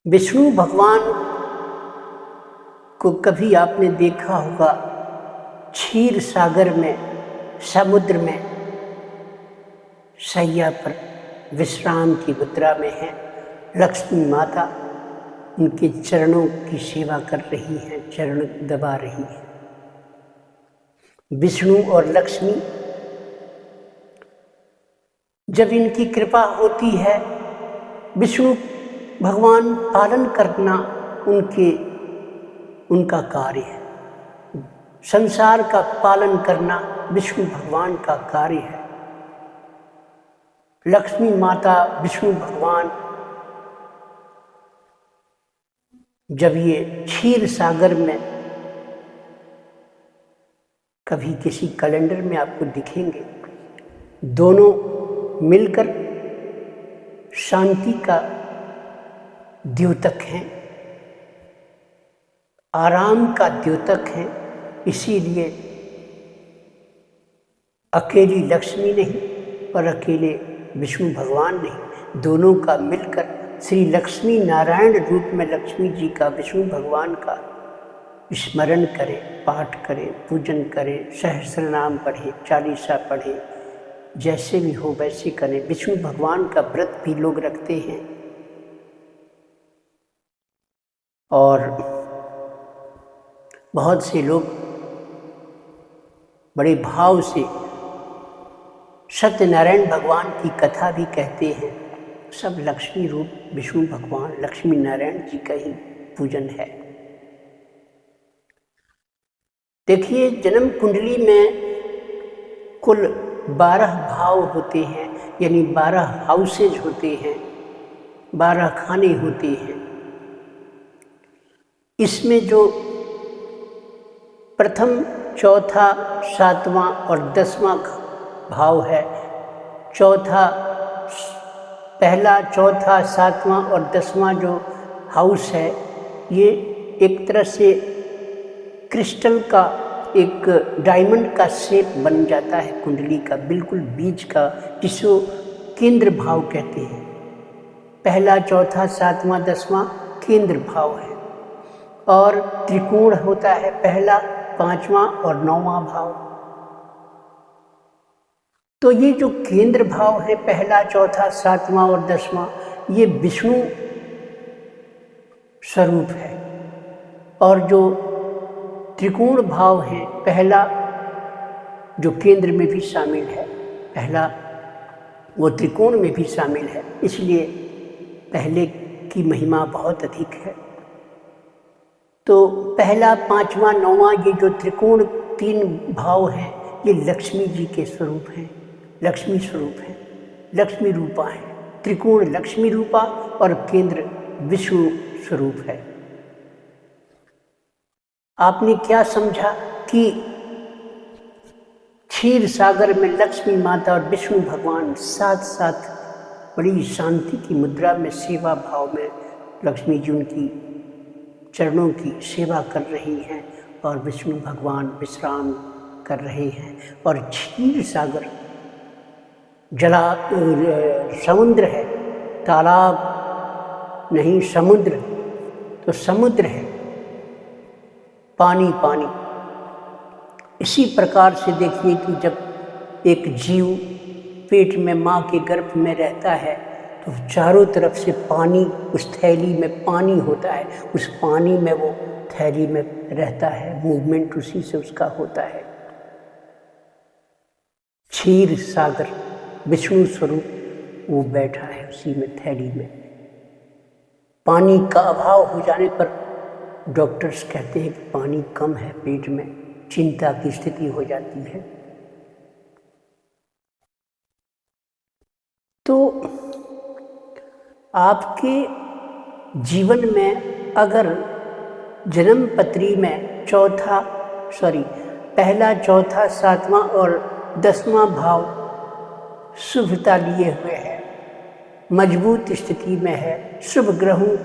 विष्णु भगवान को कभी आपने देखा होगा क्षीर सागर में, समुद्र में शैया पर विश्राम की मुद्रा में है। लक्ष्मी माता उनके चरणों की सेवा कर रही हैं, चरण दबा रही है। विष्णु और लक्ष्मी, जब इनकी कृपा होती है, विष्णु भगवान पालन करना उनका कार्य है। संसार का पालन करना विष्णु भगवान का कार्य है। लक्ष्मी माता, विष्णु भगवान जब ये क्षीर सागर में, कभी किसी कैलेंडर में आपको दिखेंगे, दोनों मिलकर शांति का द्योतक हैं, आराम का द्योतक हैं। इसीलिए अकेली लक्ष्मी नहीं और अकेले विष्णु भगवान नहीं, दोनों का मिलकर श्री लक्ष्मी नारायण रूप में लक्ष्मी जी का, विष्णु भगवान का स्मरण करें, पाठ करें, पूजन करें, सहस्र नाम पढ़ें, चालीसा पढ़ें, जैसे भी हो वैसे करें। विष्णु भगवान का व्रत भी लोग रखते हैं और बहुत से लोग बड़े भाव से सत्यनारायण भगवान की कथा भी कहते हैं। सब लक्ष्मी रूप विष्णु भगवान, लक्ष्मी नारायण जी का ही पूजन है। देखिए, जन्म कुंडली में कुल 12 भाव होते हैं, यानी 12 हाउसेज होते हैं, 12 खाने होते हैं। इसमें जो प्रथम, चौथा, 7वां और 10वां भाव है, पहला, चौथा, 7वां और 10वां जो हाउस है, ये एक तरह से क्रिस्टल का, एक डायमंड का शेप बन जाता है कुंडली का, बिल्कुल बीज का, जिसको केंद्र भाव कहते हैं। पहला, चौथा, 7वां, 10वां केंद्र भाव है। और त्रिकोण होता है पहला, 5वां और 9वां भाव। तो ये जो केंद्र भाव है, पहला, चौथा, 7वां और 10वां, ये विष्णु स्वरूप है। और जो त्रिकोण भाव है, पहला जो केंद्र में भी शामिल है, पहला वो त्रिकोण में भी शामिल है, इसलिए पहले की महिमा बहुत अधिक है। तो पहला, 5वां, 9वां, ये जो त्रिकोण 3 भाव हैं, ये लक्ष्मी जी के स्वरूप हैं, लक्ष्मी स्वरूप हैं, लक्ष्मी रूपा है। त्रिकोण लक्ष्मी रूपा और केंद्र विष्णु स्वरूप है। आपने क्या समझा कि क्षीर सागर में लक्ष्मी माता और विष्णु भगवान साथ साथ बड़ी शांति की मुद्रा में, सेवा भाव में, लक्ष्मी जी उनकी चरणों की सेवा कर रही हैं और विष्णु भगवान विश्राम कर रहे हैं। और क्षीर सागर समुद्र है, तालाब नहीं, समुद्र, तो समुद्र है, पानी पानी। इसी प्रकार से देखिए कि जब एक जीव पेट में माँ के गर्भ में रहता है, तो चारों तरफ से पानी, उस थैली में पानी होता है, उस पानी में वो थैली में रहता है, मूवमेंट उसी से उसका होता है। क्षीर सागर विष्णु स्वरूप वो बैठा है उसी में, थैली में। पानी का अभाव हो जाने पर डॉक्टर्स कहते हैं कि पानी कम है पेट में, चिंता की स्थिति हो जाती है। तो आपके जीवन में अगर जन्म पत्री में पहला, चौथा, 7वां और 10वां भाव शुभता लिए हुए है, मजबूत स्थिति में है, शुभ ग्रहों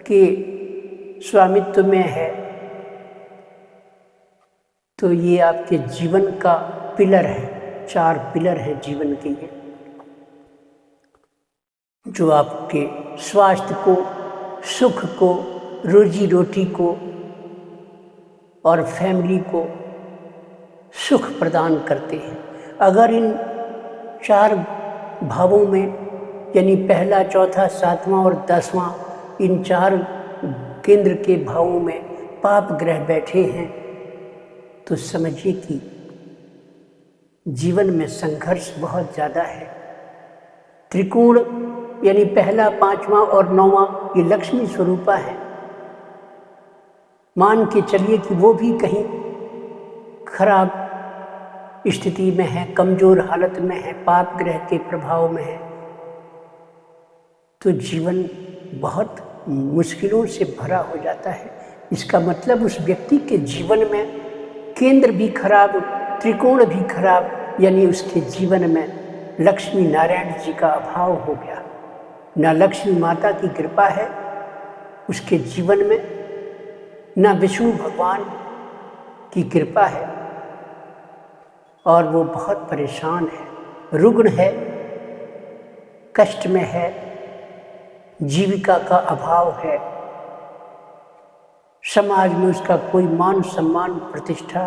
के स्वामित्व में है, तो ये आपके जीवन का पिलर है। 4 पिलर हैं जीवन के लिए, जो आपके स्वास्थ्य को सुख को, रोजी रोटी को और फैमिली को सुख प्रदान करते हैं। अगर इन 4 भावों में यानी पहला, चौथा, 7वां और 10वां इन 4 केंद्र के भावों में पाप ग्रह बैठे हैं तो समझिए कि जीवन में संघर्ष बहुत ज़्यादा है। त्रिकोण यानी पहला, 5वां और 9वां ये लक्ष्मी स्वरूपा है। मान के चलिए कि वो भी कहीं खराब स्थिति में है, कमज़ोर हालत में है, पाप ग्रह के प्रभाव में है, तो जीवन बहुत मुश्किलों से भरा हो जाता है। इसका मतलब उस व्यक्ति के जीवन में केंद्र भी खराब, त्रिकोण भी खराब, यानी उसके जीवन में लक्ष्मी नारायण जी का अभाव हो गया। ना लक्ष्मी माता की कृपा है उसके जीवन में, ना विष्णु भगवान की कृपा है और वो बहुत परेशान है, रुग्ण है, कष्ट में है, जीविका का अभाव है, समाज में उसका कोई मान सम्मान प्रतिष्ठा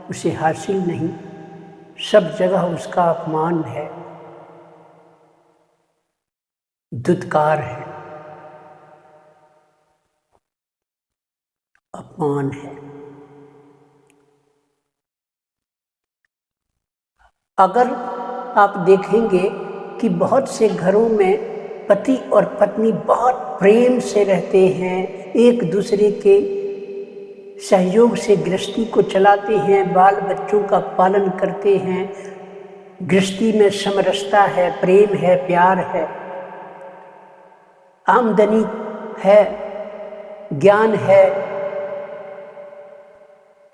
उसे हासिल नहीं, सब जगह उसका अपमान है, दुत्कार है, अपमान है। अगर आप देखेंगे कि बहुत से घरों में पति और पत्नी बहुत प्रेम से रहते हैं, एक दूसरे के सहयोग से गृहस्थी को चलाते हैं, बाल बच्चों का पालन करते हैं, गृहस्थी में समरसता है, प्रेम है, प्यार है, आमदनी है, ज्ञान है,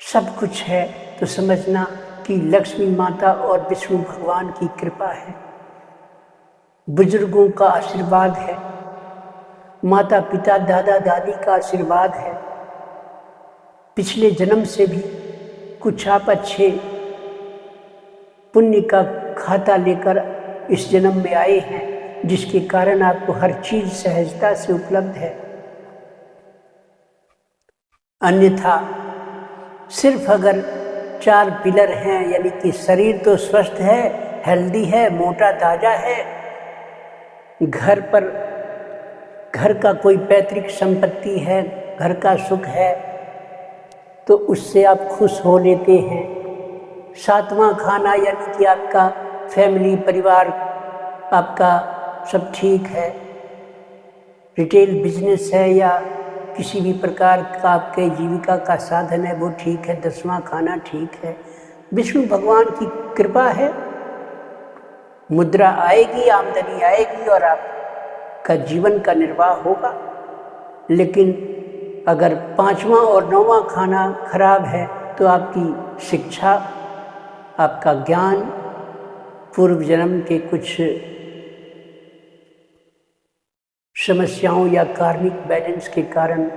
सब कुछ है, तो समझना कि लक्ष्मी माता और विष्णु भगवान की कृपा है, बुजुर्गों का आशीर्वाद है, माता पिता दादा दादी का आशीर्वाद है, पिछले जन्म से भी कुछ आप अच्छे पुण्य का खाता लेकर इस जन्म में आए हैं, जिसके कारण आपको हर चीज सहजता से उपलब्ध है। अन्यथा सिर्फ अगर 4 पिलर हैं, यानी कि शरीर तो स्वस्थ है, हेल्दी है, मोटा ताजा है, घर का कोई पैतृक संपत्ति है, घर का सुख है, तो उससे आप खुश हो लेते हैं। 7वां खाना यानी कि आपका फैमिली परिवार आपका सब ठीक है, रिटेल बिजनेस है या किसी भी प्रकार का आपके जीविका का साधन है वो ठीक है, 10वां खाना ठीक है, विष्णु भगवान की कृपा है, मुद्रा आएगी, आमदनी आएगी और आपका जीवन का निर्वाह होगा। लेकिन अगर 5वां और 9वां खाना खराब है तो आपकी शिक्षा, आपका ज्ञान, पूर्व जन्म के कुछ समस्याओं या कार्मिक बैलेंस के कारण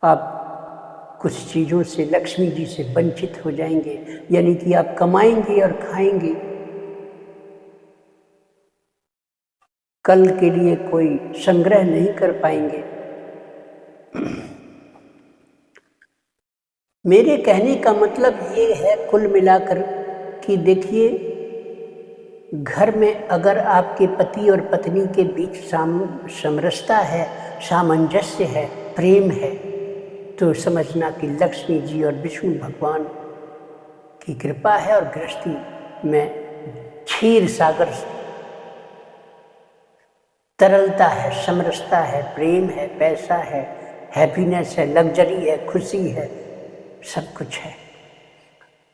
आप कुछ चीज़ों से, लक्ष्मी जी से वंचित हो जाएंगे, यानी कि आप कमाएंगे और खाएंगे, कल के लिए कोई संग्रह नहीं कर पाएंगे। मेरे कहने का मतलब ये है कुल मिलाकर कि देखिए, घर में अगर आपके पति और पत्नी के बीच समरसता है, सामंजस्य है, प्रेम है, तो समझना कि लक्ष्मी जी और विष्णु भगवान की कृपा है और गृहस्थी में क्षीर सागर तरलता है, समरसता है, प्रेम है, पैसा है, हैप्पीनेस है, लग्जरी है, खुशी है, सब कुछ है।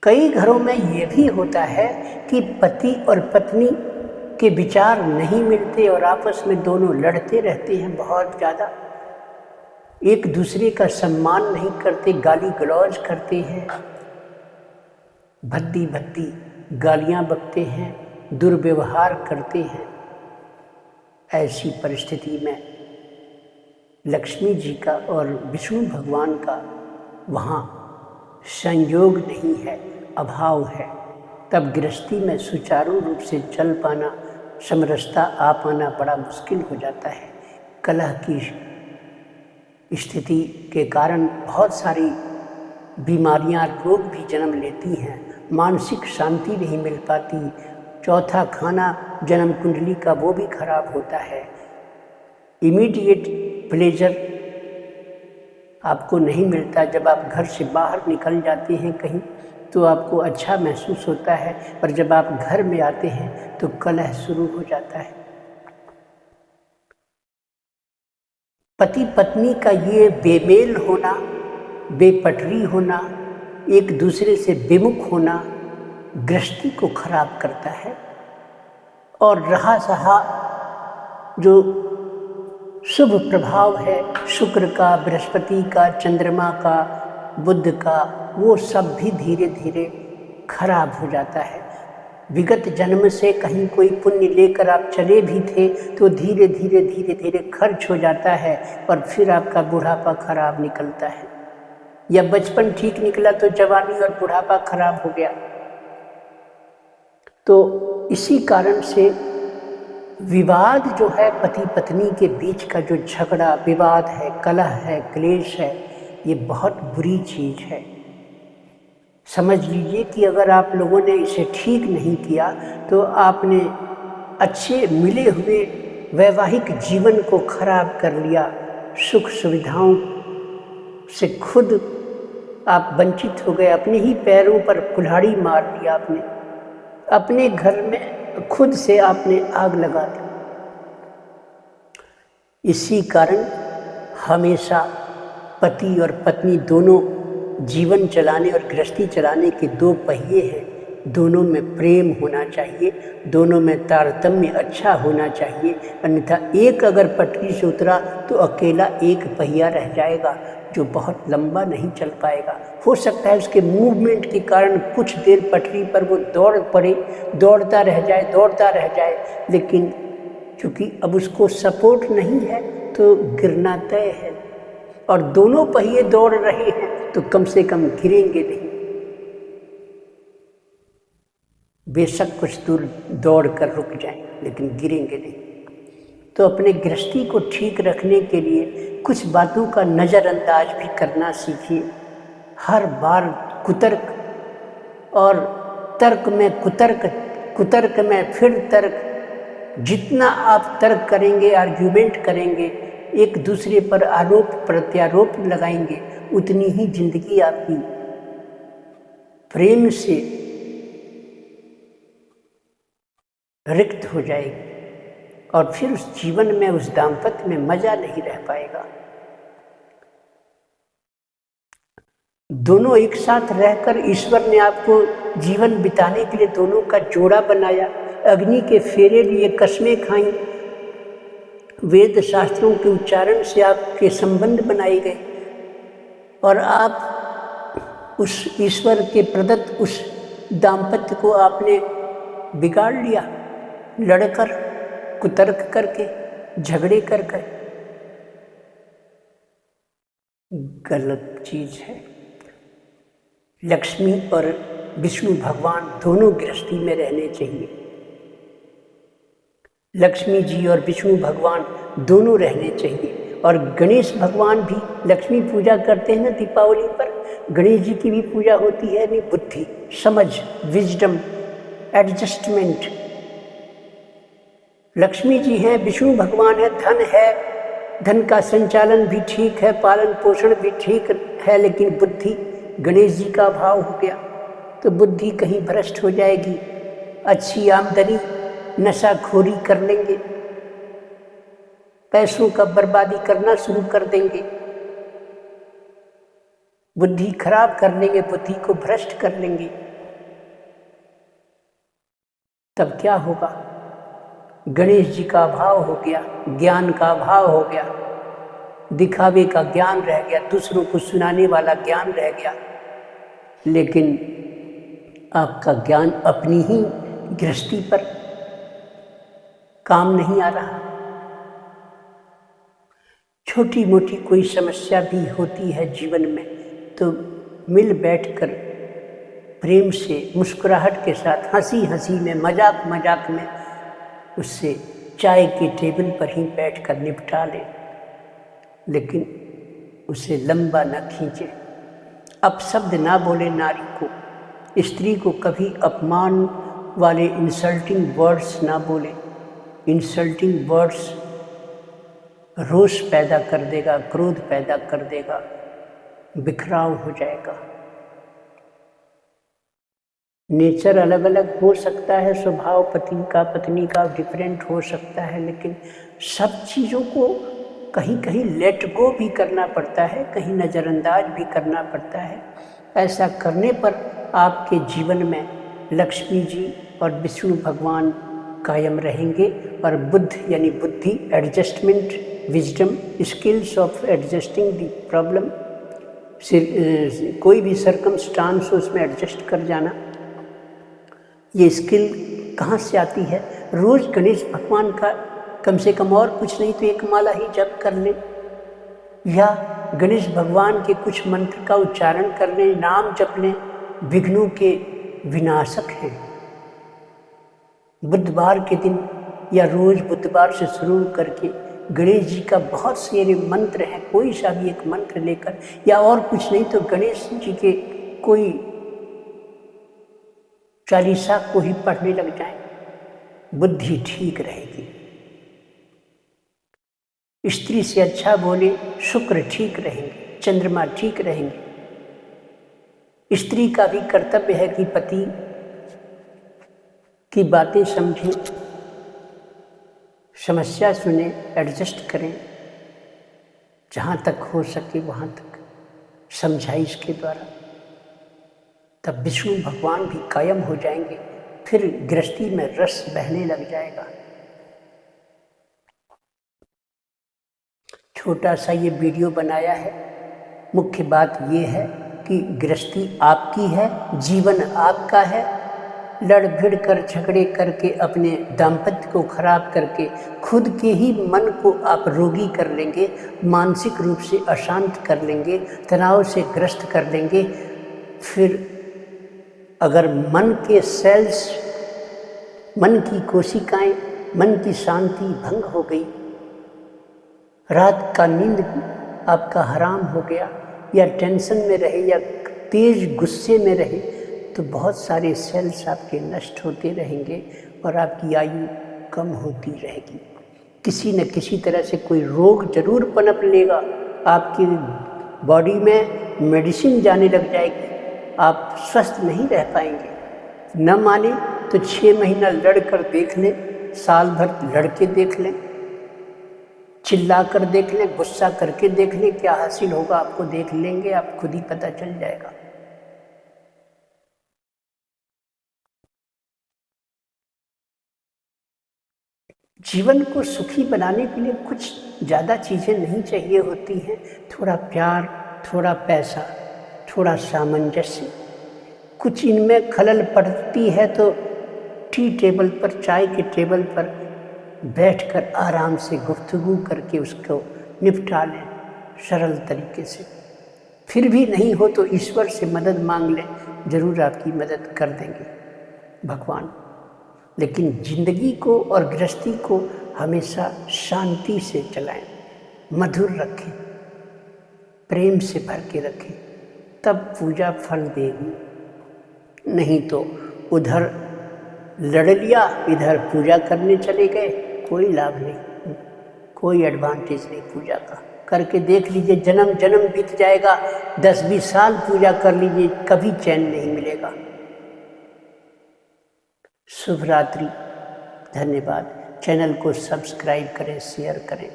कई घरों में ये भी होता है कि पति और पत्नी के विचार नहीं मिलते और आपस में दोनों लड़ते रहते हैं बहुत ज़्यादा, एक दूसरे का सम्मान नहीं करते, गाली गलौज करते हैं, भद्दी भद्दी गालियाँ बकते हैं, दुर्व्यवहार करते हैं। ऐसी परिस्थिति में लक्ष्मी जी का और विष्णु भगवान का वहाँ संयोग नहीं है, अभाव है, तब गृहस्थी में सुचारू रूप से चल पाना, समरसता आ पाना बड़ा मुश्किल हो जाता है। कलह की स्थिति के कारण बहुत सारी बीमारियां, रोग भी जन्म लेती हैं, मानसिक शांति नहीं मिल पाती। चौथा, खाना जन्म कुंडली का वो भी खराब होता है। इमीडिएट प्लेजर आपको नहीं मिलता। जब आप घर से बाहर निकल जाते हैं कहीं तो आपको अच्छा महसूस होता है, पर जब आप घर में आते हैं तो कलह शुरू हो जाता है। पति पत्नी का ये बेमेल होना, बेपटरी होना, एक दूसरे से विमुख होना गृहस्थी को खराब करता है। और रहा सहा जो शुभ प्रभाव है शुक्र का, बृहस्पति का, चंद्रमा का, बुध का, वो सब भी धीरे धीरे खराब हो जाता है। विगत जन्म से कहीं कोई पुण्य लेकर आप चले भी थे तो धीरे धीरे धीरे धीरे खर्च हो जाता है और फिर आपका बुढ़ापा खराब निकलता है। या बचपन ठीक निकला तो जवानी और बुढ़ापा खराब हो गया। तो इसी कारण से विवाद जो है, पति पत्नी के बीच का जो झगड़ा विवाद है, कलह है, क्लेश है, ये बहुत बुरी चीज़ है। समझ लीजिए कि अगर आप लोगों ने इसे ठीक नहीं किया तो आपने अच्छे मिले हुए वैवाहिक जीवन को खराब कर लिया। सुख सुविधाओं से खुद आप वंचित हो गए, अपने ही पैरों पर कुल्हाड़ी मार दिया आपने, अपने घर में खुद से आपने आग लगा दी। इसी कारण हमेशा पति और पत्नी दोनों जीवन चलाने और गृहस्थी चलाने के दो पहिए हैं। दोनों में प्रेम होना चाहिए, दोनों में तारतम्य अच्छा होना चाहिए। अन्यथा एक अगर पटरी से उतरा तो अकेला एक पहिया रह जाएगा जो बहुत लंबा नहीं चल पाएगा। हो सकता है उसके मूवमेंट के कारण कुछ देर पटरी पर वो दौड़ पड़े, दौड़ता रह जाए, लेकिन चूँकि अब उसको सपोर्ट नहीं है तो गिरना तय है। और दोनों पहिए दौड़ रहे हैं तो कम से कम गिरेंगे नहीं। बेशक कुछ दूर दौड़ कर रुक जाएं, लेकिन गिरेंगे नहीं। तो अपने गृहस्थी को ठीक रखने के लिए कुछ बातों का नज़रअंदाज भी करना सीखिए। हर बार कुतर्क और तर्क में कुतर्क, कुतर्क में फिर तर्क, जितना आप तर्क करेंगे, आर्ग्यूमेंट करेंगे, एक दूसरे पर आरोप प्रत्यारोप लगाएंगे, उतनी ही जिंदगी आपकी प्रेम से रिक्त हो जाएगी और फिर उस जीवन में, उस दाम्पत्य में मजा नहीं रह पाएगा। दोनों एक साथ रहकर ईश्वर ने आपको जीवन बिताने के लिए दोनों का जोड़ा बनाया। अग्नि के फेरे लिए, कस्में खाई, वेद शास्त्रों के उच्चारण से आपके संबंध बनाए गए और आप उस ईश्वर के प्रदत्त उस दाम्पत्य को आपने बिगाड़ लिया, लड़कर, कुतर्क करके, झगड़े कर कर। गलत चीज है। लक्ष्मी और विष्णु भगवान दोनों गृहस्थी में रहने चाहिए। लक्ष्मी जी और विष्णु भगवान दोनों रहने चाहिए। और गणेश भगवान भी लक्ष्मी पूजा करते हैं ना दीपावली पर, गणेश जी की भी पूजा होती है। नहीं, बुद्धि, समझ, विजडम, एडजस्टमेंट। लक्ष्मी जी हैं, विष्णु भगवान है, धन है, धन का संचालन भी ठीक है, पालन पोषण भी ठीक है, लेकिन बुद्धि गणेश जी का अभाव हो गया तो बुद्धि कहीं भ्रष्ट हो जाएगी। अच्छी आमदनी, नशाखोरी कर लेंगे, पैसों का बर्बादी करना शुरू कर देंगे, बुद्धि खराब कर लेंगे, बुद्धि को भ्रष्ट कर लेंगे। तब क्या होगा? गणेश जी का अभाव हो गया, ज्ञान का अभाव हो गया, दिखावे का ज्ञान रह गया, दूसरों को सुनाने वाला ज्ञान रह गया, लेकिन आपका ज्ञान अपनी ही गृहस्थी पर काम नहीं आ रहा। छोटी मोटी कोई समस्या भी होती है जीवन में तो मिल बैठकर प्रेम से, मुस्कुराहट के साथ, हंसी हंसी में, मजाक मजाक में उससे चाय के टेबल पर ही बैठकर निपटा ले, लेकिन उसे लंबा न खींचे। अपशब्द ना बोले नारी को, स्त्री को कभी अपमान वाले इंसल्टिंग वर्ड्स ना बोले। इंसल्टिंग वर्ड्स रोष पैदा कर देगा, क्रोध पैदा कर देगा, बिखराव हो जाएगा। नेचर अलग अलग हो सकता है, स्वभाव पति का पत्नी का डिफरेंट हो सकता है, लेकिन सब चीज़ों को कहीं कहीं लेट गो भी करना पड़ता है, कहीं नज़रअंदाज भी करना पड़ता है। ऐसा करने पर आपके जीवन में लक्ष्मी जी और विष्णु भगवान कायम रहेंगे और बुद्ध यानी बुद्धि, adjustment, wisdom, skills of adjusting the problem, कोई भी सर्कमस्टांस हो उसमें एडजस्ट कर जाना, ये स्किल कहाँ से आती है? रोज़ गणेश भगवान का कम से कम और कुछ नहीं तो एक माला ही जप कर लें, या गणेश भगवान के कुछ मंत्र का उच्चारण कर लें, नाम जप लें, विघ्नों के विनाशक हैं। बुधवार के दिन या रोज़ बुधवार से शुरू करके गणेश जी का बहुत सारे मंत्र हैं, कोई सा भी एक मंत्र लेकर, या और कुछ नहीं तो गणेश जी के कोई चालीसा को ही पढ़ने लग जाएं, बुद्धि ठीक रहेगी। स्त्री से अच्छा बोले, शुक्र ठीक रहेंगे, चंद्रमा ठीक रहेंगे। स्त्री का भी कर्तव्य है कि पति की बातें समझें, समस्या सुने, एडजस्ट करें, जहाँ तक हो सके वहाँ तक समझाइश के द्वारा, तब विष्णु भगवान भी कायम हो जाएंगे, फिर गृहस्थी में रस बहने लग जाएगा। छोटा सा ये वीडियो बनाया है, मुख्य बात ये है कि गृहस्थी आपकी है, जीवन आपका है। लड़ भिड़ कर झगड़े करके अपने दाम्पत्य को खराब करके खुद के ही मन को आप रोगी कर लेंगे, मानसिक रूप से अशांत कर लेंगे, तनाव से ग्रस्त कर लेंगे। फिर अगर मन के सेल्स, मन की कोशिकाएं, मन की शांति भंग हो गई, रात का नींद आपका हराम हो गया, या टेंशन में रहे या तेज गुस्से में रहे, तो बहुत सारे सेल्स आपके नष्ट होते रहेंगे और आपकी आयु कम होती रहेगी। किसी न किसी तरह से कोई रोग जरूर पनप लेगा, आपकी बॉडी में मेडिसिन जाने लग जाएगी, आप स्वस्थ नहीं रह पाएंगे। न माने तो 6 महीना लड़कर देख लें, साल भर लड़के देख लें, चिल्ला कर देख लें, गुस्सा करके देख लें, क्या हासिल होगा आपको देख लेंगे, आप खुद ही पता चल जाएगा। जीवन को सुखी बनाने के लिए कुछ ज़्यादा चीज़ें नहीं चाहिए होती हैं, थोड़ा प्यार, थोड़ा पैसा, थोड़ा सामंजस्य। कुछ इनमें खलल पड़ती है तो टी टेबल पर, चाय के टेबल पर बैठकर आराम से गुफ्तगू करके उसको निपटा लें सरल तरीके से। फिर भी नहीं हो तो ईश्वर से मदद मांग लें, जरूर आपकी मदद कर देंगे भगवान। लेकिन जिंदगी को और गृहस्थी को हमेशा शांति से चलाएं, मधुर रखें, प्रेम से भर के रखें, तब पूजा फल देगी। नहीं तो उधर लड़ लिया, इधर पूजा करने चले गए, कोई लाभ नहीं, कोई एडवांटेज नहीं पूजा का। करके देख लीजिए, जन्म जन्म बीत जाएगा, 10-20 साल पूजा कर लीजिए, कभी चैन नहीं मिलेगा। शुभ रात्रि, धन्यवाद। चैनल को सब्सक्राइब करें, शेयर करें।